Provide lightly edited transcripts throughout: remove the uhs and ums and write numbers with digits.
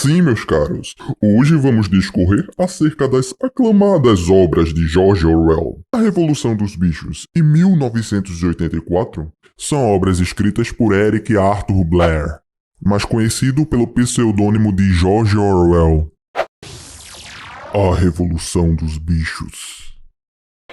Sim, meus caros, hoje vamos discorrer acerca das aclamadas obras de George Orwell. A Revolução dos Bichos e 1984 são obras escritas por Eric Arthur Blair, mais conhecido pelo pseudônimo de George Orwell. A Revolução dos Bichos.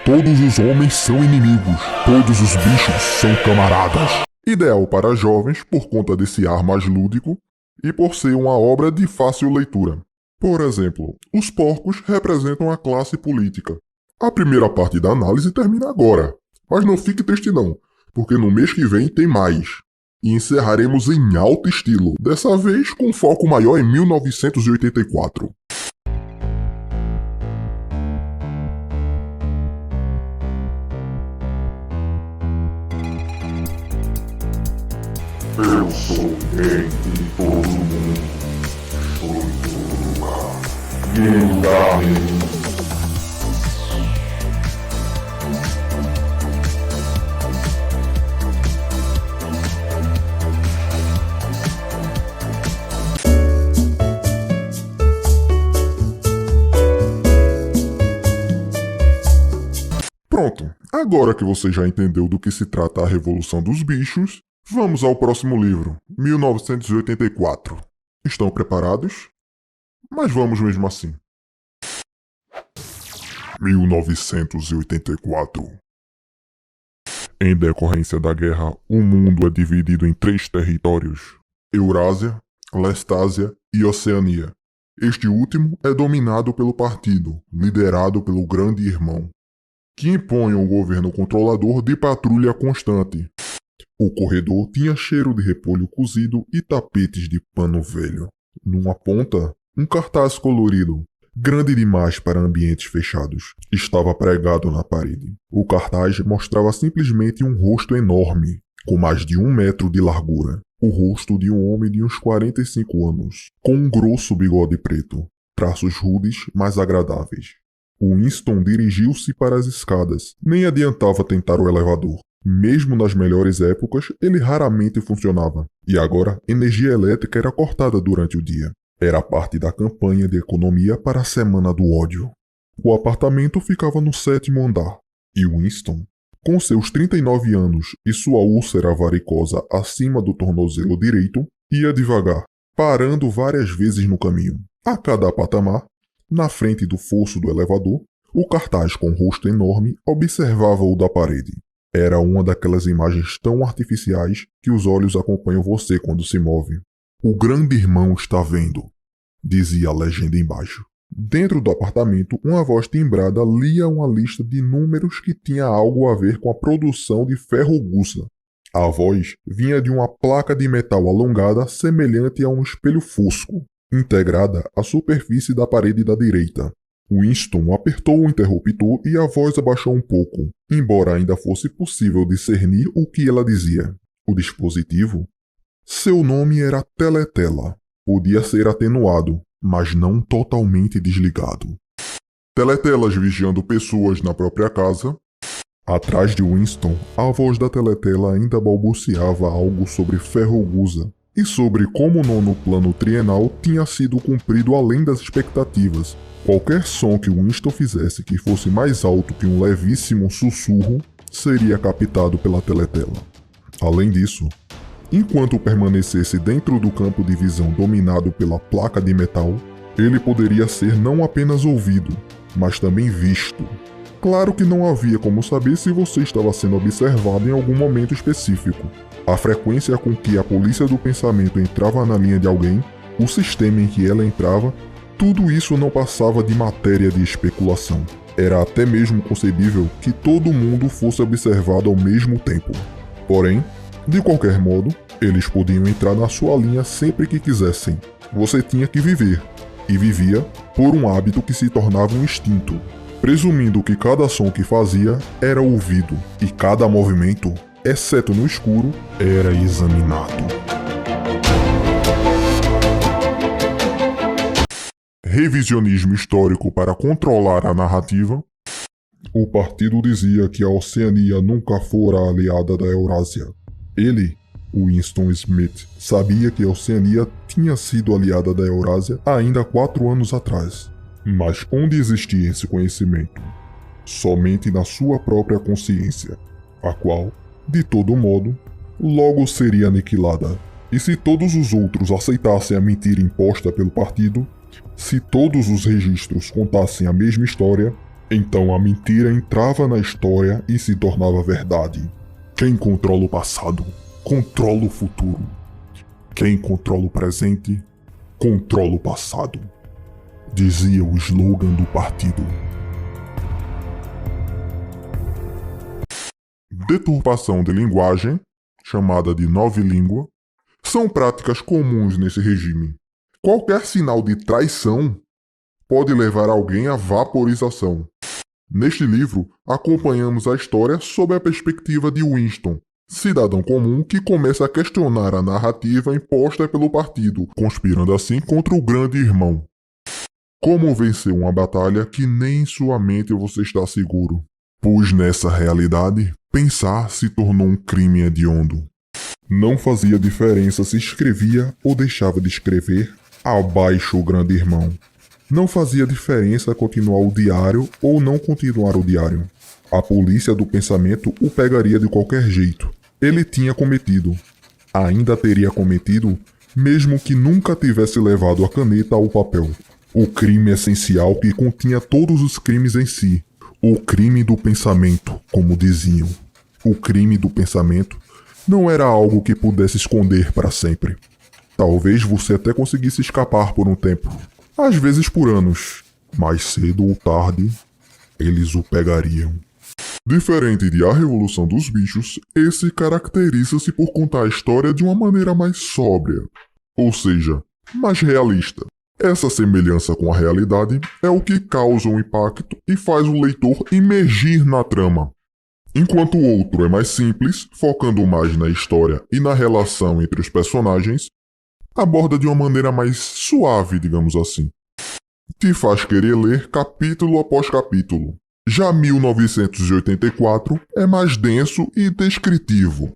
Todos os homens são inimigos, todos os bichos são camaradas. Ideal para jovens por conta desse ar mais lúdico e por ser uma obra de fácil leitura. Por exemplo, os porcos representam a classe política. A primeira parte da análise termina agora, mas não fique triste não, porque no mês que vem tem mais. E encerraremos em alto estilo, dessa vez com foco maior em 1984. Eu sou rei de todo mundo. Estou em todo lugar. E em lugar nenhum. Pronto, agora que você já entendeu do que se trata a Revolução dos Bichos, vamos ao próximo livro, 1984. Estão preparados? Mas vamos mesmo assim. 1984. Em decorrência da guerra, o mundo é dividido em 3 territórios: Eurásia, Lestásia e Oceania. Este último é dominado pelo partido, liderado pelo Grande Irmão, que impõe um governo controlador de patrulha constante. O corredor tinha cheiro de repolho cozido e tapetes de pano velho. Numa ponta, um cartaz colorido, grande demais para ambientes fechados, estava pregado na parede. O cartaz mostrava simplesmente um rosto enorme, com mais de 1 metro de largura. O rosto de um homem de uns 45 anos, com um grosso bigode preto, traços rudes, mas agradáveis. Winston dirigiu-se para as escadas. Nem adiantava tentar o elevador. Mesmo nas melhores épocas, ele raramente funcionava. E agora, energia elétrica era cortada durante o dia. Era parte da campanha de economia para a Semana do Ódio. O apartamento ficava no 7º andar. E Winston, com seus 39 anos e sua úlcera varicosa acima do tornozelo direito, ia devagar, parando várias vezes no caminho. A cada patamar, na frente do fosso do elevador, o cartaz com rosto enorme observava-o da parede. Era uma daquelas imagens tão artificiais que os olhos acompanham você quando se move. O Grande Irmão está vendo, dizia a legenda embaixo. Dentro do apartamento, uma voz timbrada lia uma lista de números que tinha algo a ver com a produção de ferro-gusa. A voz vinha de uma placa de metal alongada semelhante a um espelho fosco, integrada à superfície da parede da direita. Winston apertou o interruptor e a voz abaixou um pouco, embora ainda fosse possível discernir o que ela dizia. O dispositivo? Seu nome era Teletela. Podia ser atenuado, mas não totalmente desligado. Teletelas vigiando pessoas na própria casa. Atrás de Winston, a voz da Teletela ainda balbuciava algo sobre ferro-gusa e sobre como o 9º plano trienal tinha sido cumprido além das expectativas. Qualquer som que Winston fizesse que fosse mais alto que um levíssimo sussurro seria captado pela teletela. Além disso, enquanto permanecesse dentro do campo de visão dominado pela placa de metal, ele poderia ser não apenas ouvido, mas também visto. Claro que não havia como saber se você estava sendo observado em algum momento específico. A frequência com que a polícia do pensamento entrava na linha de alguém, o sistema em que ela entrava, tudo isso não passava de matéria de especulação. Era até mesmo concebível que todo mundo fosse observado ao mesmo tempo. Porém, de qualquer modo, eles podiam entrar na sua linha sempre que quisessem. Você tinha que viver, e vivia por um hábito que se tornava um instinto, presumindo que cada som que fazia era ouvido, e cada movimento, exceto no escuro, era examinado. Revisionismo histórico para controlar a narrativa. O partido dizia que a Oceania nunca fora aliada da Eurásia. Ele Winston Smith sabia que a Oceania tinha sido aliada da Eurásia ainda 4 anos atrás. Mas onde existia esse conhecimento? Somente na sua própria consciência, a qual, de todo modo, logo seria aniquilada. E se todos os outros aceitassem a mentira imposta pelo partido, se todos os registros contassem a mesma história, então a mentira entrava na história e se tornava verdade. Quem controla o passado, controla o futuro. Quem controla o presente, controla o passado. Dizia o slogan do partido. Deturpação de linguagem, chamada de novilíngua, são práticas comuns nesse regime. Qualquer sinal de traição pode levar alguém à vaporização. Neste livro, acompanhamos a história sob a perspectiva de Winston, cidadão comum que começa a questionar a narrativa imposta pelo partido, conspirando assim contra o grande irmão. Como vencer uma batalha que nem em sua mente você está seguro? Pois nessa realidade, pensar se tornou um crime hediondo. Não fazia diferença se escrevia ou deixava de escrever abaixo o grande irmão. Não fazia diferença continuar o diário ou não continuar o diário. A polícia do pensamento o pegaria de qualquer jeito. Ele tinha cometido. Ainda teria cometido, mesmo que nunca tivesse levado a caneta ao papel. O crime essencial que continha todos os crimes em si. O crime do pensamento, como diziam. O crime do pensamento não era algo que pudesse esconder para sempre. Talvez você até conseguisse escapar por um tempo. Às vezes por anos. Mais cedo ou tarde, eles o pegariam. Diferente de A Revolução dos Bichos, esse caracteriza-se por contar a história de uma maneira mais sóbria. Ou seja, mais realista. Essa semelhança com a realidade é o que causa um impacto e faz o leitor imergir na trama. Enquanto o outro é mais simples, focando mais na história e na relação entre os personagens, aborda de uma maneira mais suave, digamos assim. Te faz querer ler capítulo após capítulo. Já 1984 é mais denso e descritivo.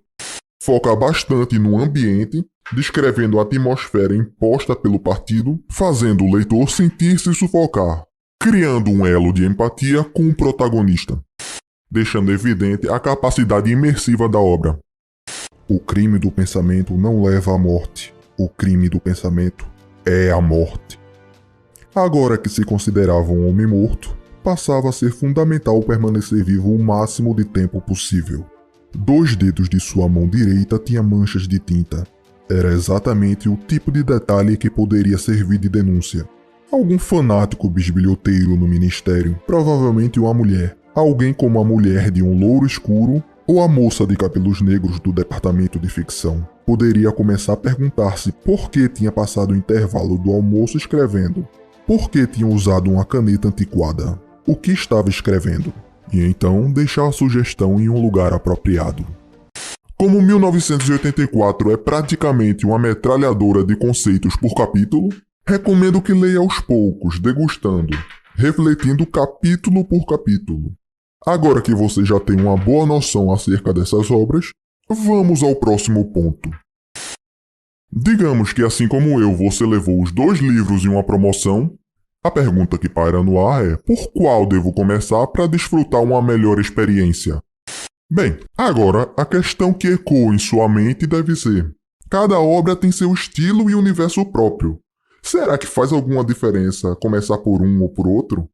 Foca bastante no ambiente, descrevendo a atmosfera imposta pelo partido, fazendo o leitor sentir-se sufocar, criando um elo de empatia com o protagonista, deixando evidente a capacidade imersiva da obra. O crime do pensamento não leva à morte. O crime do pensamento é a morte. Agora que se considerava um homem morto, passava a ser fundamental permanecer vivo o máximo de tempo possível. 2 dedos de sua mão direita tinham manchas de tinta. Era exatamente o tipo de detalhe que poderia servir de denúncia. Algum fanático bisbilhoteiro no ministério, provavelmente uma mulher. Alguém como a mulher de um louro escuro ou a moça de cabelos negros do departamento de ficção. Poderia começar a perguntar-se por que tinha passado o intervalo do almoço escrevendo. Por que tinha usado uma caneta antiquada? O que estava escrevendo? E então deixar a sugestão em um lugar apropriado. Como 1984 é praticamente uma metralhadora de conceitos por capítulo, recomendo que leia aos poucos, degustando, refletindo capítulo por capítulo. Agora que você já tem uma boa noção acerca dessas obras, vamos ao próximo ponto. Digamos que assim como eu, você levou os 2 livros em uma promoção. A pergunta que paira no ar é: por qual devo começar para desfrutar uma melhor experiência? Bem, agora a questão que ecoa em sua mente deve ser: cada obra tem seu estilo e universo próprio. Será que faz alguma diferença começar por um ou por outro?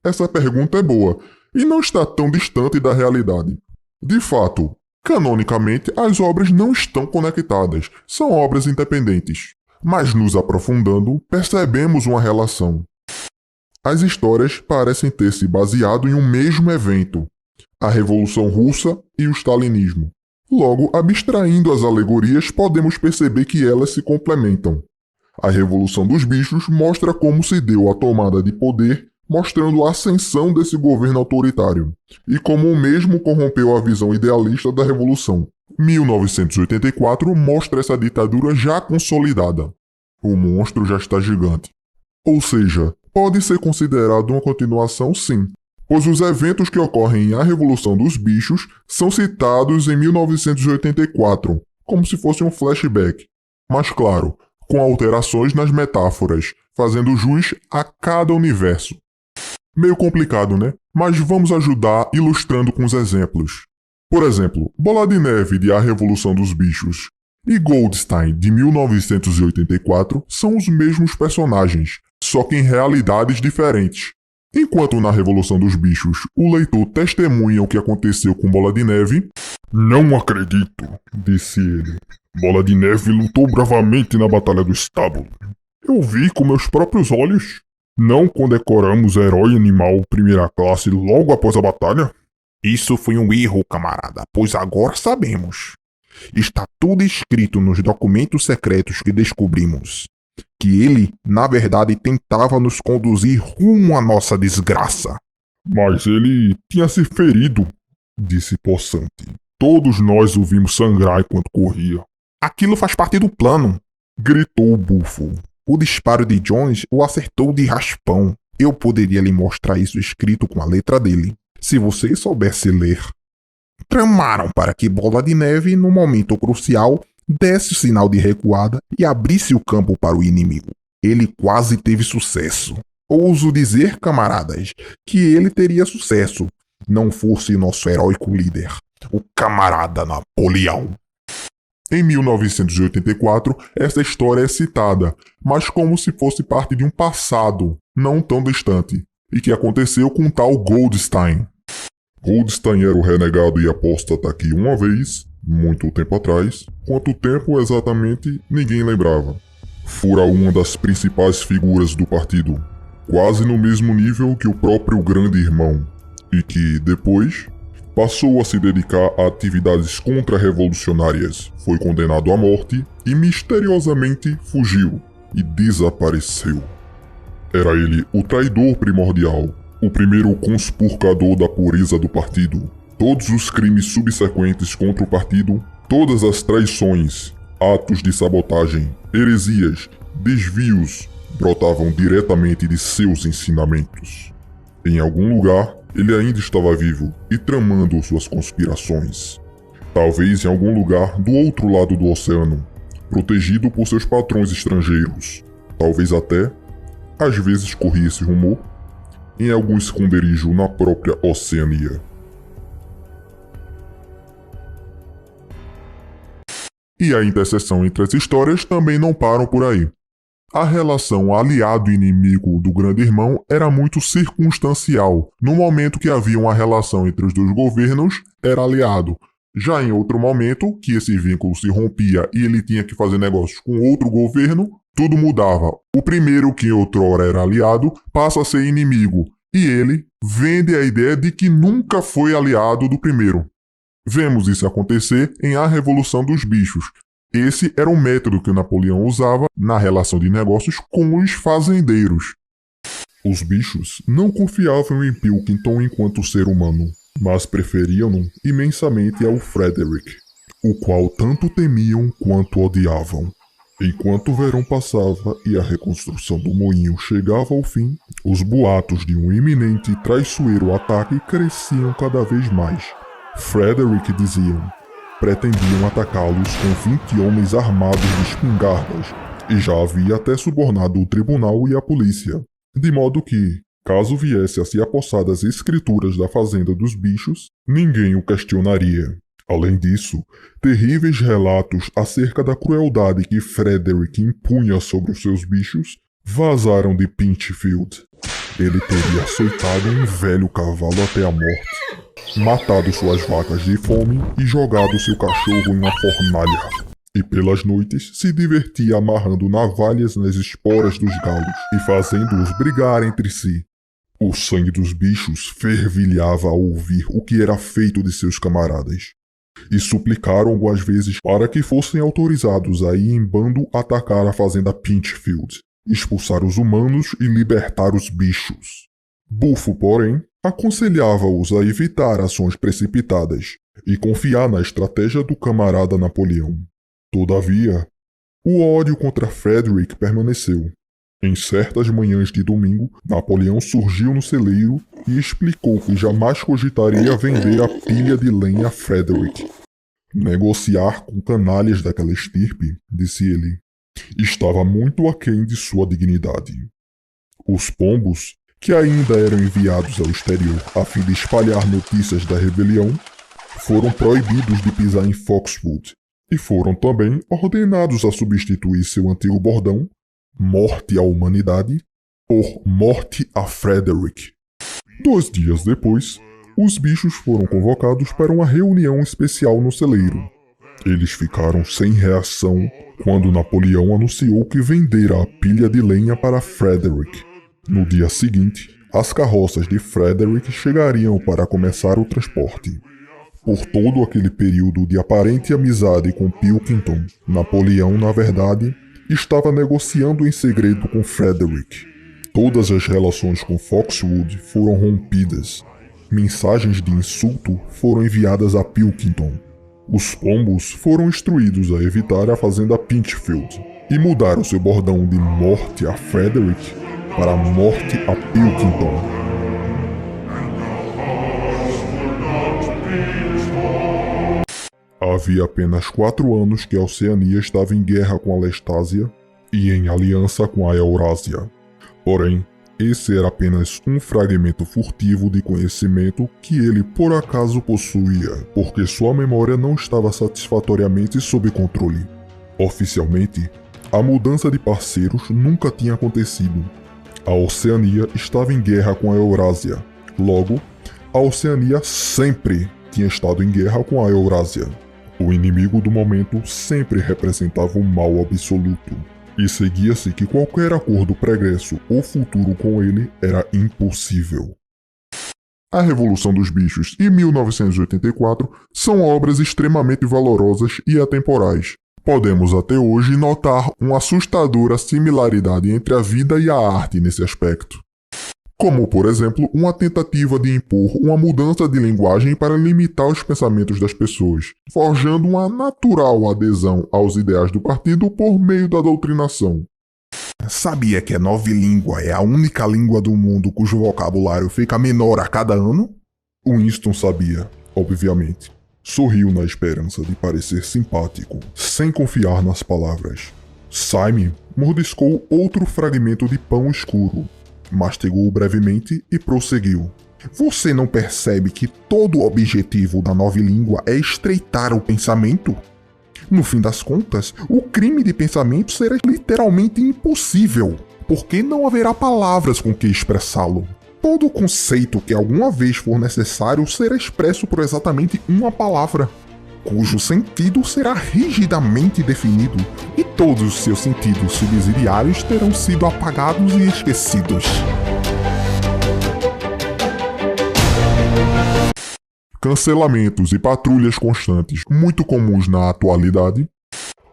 Essa pergunta é boa e não está tão distante da realidade. De fato, canonicamente, as obras não estão conectadas, são obras independentes. Mas nos aprofundando, percebemos uma relação. As histórias parecem ter se baseado em um mesmo evento, a Revolução Russa e o Stalinismo. Logo, abstraindo as alegorias, podemos perceber que elas se complementam. A Revolução dos Bichos mostra como se deu a tomada de poder, mostrando a ascensão desse governo autoritário, e como o mesmo corrompeu a visão idealista da Revolução. 1984 mostra essa ditadura já consolidada. O monstro já está gigante. Ou seja, pode ser considerado uma continuação sim, pois os eventos que ocorrem em A Revolução dos Bichos são citados em 1984, como se fosse um flashback, mas claro, com alterações nas metáforas, fazendo jus a cada universo. Meio complicado, né? Mas vamos ajudar ilustrando com os exemplos. Por exemplo, Bola de Neve de A Revolução dos Bichos e Goldstein de 1984 são os mesmos personagens, só que em realidades diferentes. Enquanto na Revolução dos Bichos o leitor testemunha o que aconteceu com Bola de Neve... Não acredito, disse ele. Bola de Neve lutou bravamente na Batalha do Estábulo. Eu vi com meus próprios olhos. Não condecoramos herói animal primeira classe logo após a batalha? Isso foi um erro, camarada, pois agora sabemos. Está tudo escrito nos documentos secretos que descobrimos. Que ele, na verdade, tentava nos conduzir rumo à nossa desgraça. Mas ele tinha se ferido, disse Possante. Todos nós o vimos sangrar enquanto corria. Aquilo faz parte do plano, gritou o bufo. O disparo de Jones o acertou de raspão. Eu poderia lhe mostrar isso escrito com a letra dele, se você soubesse ler. Tramaram para que Bola de Neve, no momento crucial, desse o sinal de recuada e abrisse o campo para o inimigo. Ele quase teve sucesso. Ouso dizer, camaradas, que ele teria sucesso, não fosse nosso heróico líder, o camarada Napoleão. Em 1984, essa história é citada, mas como se fosse parte de um passado não tão distante, e que aconteceu com o tal Goldstein. Goldstein era o renegado e apóstata que uma vez, muito tempo atrás, quanto tempo exatamente ninguém lembrava, fora uma das principais figuras do partido, quase no mesmo nível que o próprio grande irmão, e que, depois, passou a se dedicar a atividades contra-revolucionárias, foi condenado à morte e misteriosamente fugiu e desapareceu. Era ele o traidor primordial, o primeiro conspurcador da pureza do partido. Todos os crimes subsequentes contra o partido, todas as traições, atos de sabotagem, heresias, desvios, brotavam diretamente de seus ensinamentos. Em algum lugar, ele ainda estava vivo e tramando suas conspirações. Talvez em algum lugar do outro lado do oceano, protegido por seus patrões estrangeiros. Talvez até, às vezes corria esse rumor, em algum esconderijo na própria Oceania. E a interseção entre as histórias também não param por aí. A relação aliado-inimigo do Grande Irmão era muito circunstancial. No momento que havia uma relação entre os dois governos, era aliado. Já em outro momento, que esse vínculo se rompia e ele tinha que fazer negócios com outro governo, tudo mudava. O primeiro, que outrora era aliado, passa a ser inimigo. E ele vende a ideia de que nunca foi aliado do primeiro. Vemos isso acontecer em A Revolução dos Bichos. Esse era um método que Napoleão usava na relação de negócios com os fazendeiros. Os bichos não confiavam em Pilkington enquanto ser humano, mas preferiam-no imensamente ao Frederick, o qual tanto temiam quanto odiavam. Enquanto o verão passava e a reconstrução do moinho chegava ao fim, os boatos de um iminente e traiçoeiro ataque cresciam cada vez mais. Frederick diziam: pretendiam atacá-los com 20 homens armados de espingardas, e já havia até subornado o tribunal e a polícia, de modo que, caso viesse a se apossar das escrituras da Fazenda dos Bichos, ninguém o questionaria. Além disso, terríveis relatos acerca da crueldade que Frederick impunha sobre os seus bichos vazaram de Pinchfield. Ele teria açoitado um velho cavalo até a morte, matado suas vacas de fome e jogado seu cachorro em uma fornalha. E pelas noites se divertia amarrando navalhas nas esporas dos galos e fazendo-os brigar entre si. O sangue dos bichos fervilhava ao ouvir o que era feito de seus camaradas, e suplicaram algumas vezes para que fossem autorizados a ir em bando atacar a fazenda Pinchfield, expulsar os humanos e libertar os bichos. Bufo, porém, aconselhava-os a evitar ações precipitadas e confiar na estratégia do camarada Napoleão. Todavia, o ódio contra Frederick permaneceu. Em certas manhãs de domingo, Napoleão surgiu no celeiro e explicou que jamais cogitaria vender a pilha de lenha a Frederick. Negociar com canalhas daquela estirpe, disse ele, estava muito aquém de sua dignidade. Os pombos, que ainda eram enviados ao exterior a fim de espalhar notícias da rebelião, foram proibidos de pisar em Foxwood e foram também ordenados a substituir seu antigo bordão, morte à humanidade, por morte a Frederick. 2 dias depois, os bichos foram convocados para uma reunião especial no celeiro. Eles ficaram sem reação quando Napoleão anunciou que vendera a pilha de lenha para Frederick. No dia seguinte, as carroças de Frederick chegariam para começar o transporte. Por todo aquele período de aparente amizade com Pilkington, Napoleão, na verdade, estava negociando em segredo com Frederick. Todas as relações com Foxwood foram rompidas. Mensagens de insulto foram enviadas a Pilkington. Os pombos foram instruídos a evitar a fazenda Pinchfield e mudaram seu bordão de morte a Frederick para morte a Pilkington. Havia apenas 4 anos que a Oceania estava em guerra com a Lestásia e em aliança com a Eurásia. Porém, esse era apenas um fragmento furtivo de conhecimento que ele por acaso possuía, porque sua memória não estava satisfatoriamente sob controle. Oficialmente, a mudança de parceiros nunca tinha acontecido. A Oceania estava em guerra com a Eurásia. Logo, a Oceania sempre tinha estado em guerra com a Eurásia. O inimigo do momento sempre representava o mal absoluto, e seguia-se que qualquer acordo pregresso ou futuro com ele era impossível. A Revolução dos Bichos e 1984 são obras extremamente valorosas e atemporais. Podemos até hoje notar uma assustadora similaridade entre a vida e a arte nesse aspecto. Como, por exemplo, uma tentativa de impor uma mudança de linguagem para limitar os pensamentos das pessoas, forjando uma natural adesão aos ideais do partido por meio da doutrinação. Sabia que a nova língua é a única língua do mundo cujo vocabulário fica menor a cada ano? Winston sabia, obviamente. Sorriu na esperança de parecer simpático, sem confiar nas palavras. Simon mordiscou outro fragmento de pão escuro. Mastigou brevemente e prosseguiu. Você não percebe que todo o objetivo da nova língua é estreitar o pensamento? No fim das contas, o crime de pensamento será literalmente impossível, porque não haverá palavras com que expressá-lo. Todo o conceito que alguma vez for necessário será expresso por exatamente uma palavra, cujo sentido será rigidamente definido e todos os seus sentidos subsidiários terão sido apagados e esquecidos. Cancelamentos e patrulhas constantes, muito comuns na atualidade.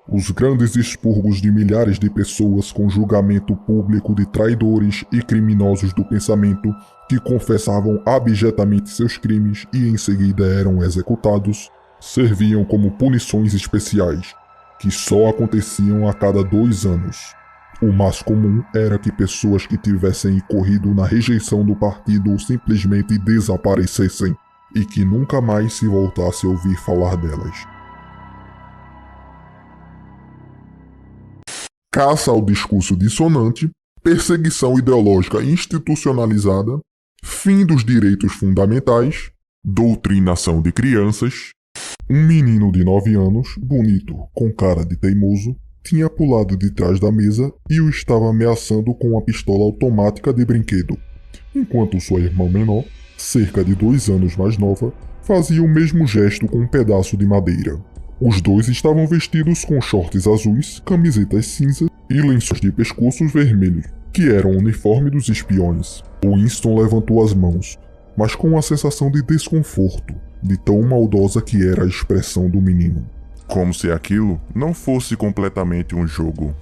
Os grandes expurgos de milhares de pessoas com julgamento público de traidores e criminosos do pensamento que confessavam abjetamente seus crimes e em seguida eram executados, serviam como punições especiais, que só aconteciam a cada 2 anos. O mais comum era que pessoas que tivessem incorrido na rejeição do partido simplesmente desaparecessem e que nunca mais se voltasse a ouvir falar delas. Caça ao discurso dissonante, perseguição ideológica institucionalizada, fim dos direitos fundamentais, doutrinação de crianças. Um menino de 9 anos, bonito, com cara de teimoso, tinha pulado de trás da mesa e o estava ameaçando com uma pistola automática de brinquedo, enquanto sua irmã menor, cerca de 2 anos mais nova, fazia o mesmo gesto com um pedaço de madeira. Os dois estavam vestidos com shorts azuis, camisetas cinzas e lençóis de pescoços vermelhos, que eram o uniforme dos espiões. Winston levantou as mãos, mas com uma sensação de desconforto, de tão maldosa que era a expressão do menino. Como se aquilo não fosse completamente um jogo.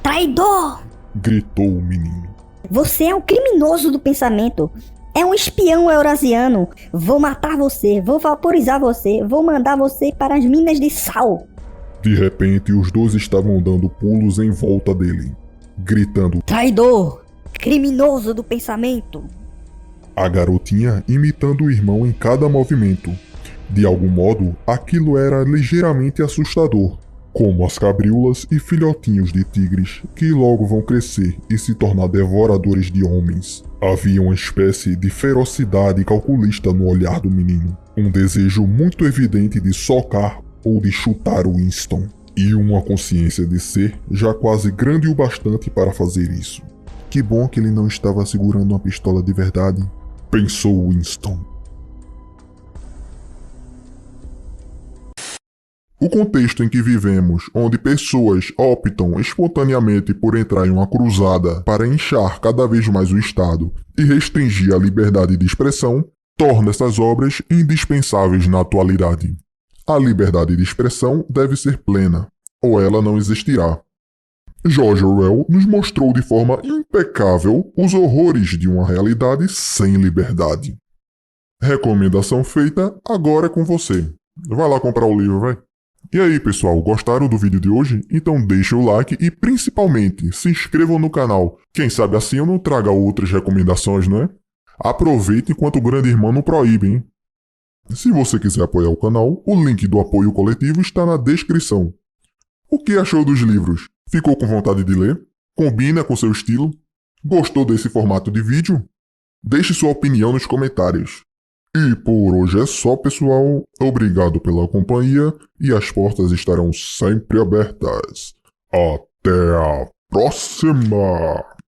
Traidor! Gritou o menino. Você é um criminoso do pensamento. É um espião eurasiano. Vou matar você, vou vaporizar você, vou mandar você para as minas de sal. De repente, os dois estavam dando pulos em volta dele, gritando: Traidor! Criminoso do pensamento! a garotinha imitando o irmão em cada movimento. De algum modo, aquilo era ligeiramente assustador, como as cabriolas e filhotinhos de tigres que logo vão crescer e se tornar devoradores de homens. Havia uma espécie de ferocidade calculista no olhar do menino, um desejo muito evidente de socar ou de chutar Winston, e uma consciência de ser já quase grande o bastante para fazer isso. Que bom que ele não estava segurando uma pistola de verdade, pensou Winston. O contexto em que vivemos, onde pessoas optam espontaneamente por entrar em uma cruzada para inchar cada vez mais o Estado e restringir a liberdade de expressão, torna essas obras indispensáveis na atualidade. A liberdade de expressão deve ser plena, ou ela não existirá. George Orwell nos mostrou de forma impecável os horrores de uma realidade sem liberdade. Recomendação feita, agora é com você. Vai lá comprar o livro, vai. E aí, pessoal, gostaram do vídeo de hoje? Então deixa o like e, principalmente, se inscrevam no canal. Quem sabe assim eu não traga outras recomendações, não é? Aproveite enquanto o grande irmão não proíbe, hein? Se você quiser apoiar o canal, o link do apoio coletivo está na descrição. O que achou dos livros? Ficou com vontade de ler? Combina com seu estilo? Gostou desse formato de vídeo? Deixe sua opinião nos comentários. E por hoje é só, pessoal. Obrigado pela companhia e as portas estarão sempre abertas. Até a próxima!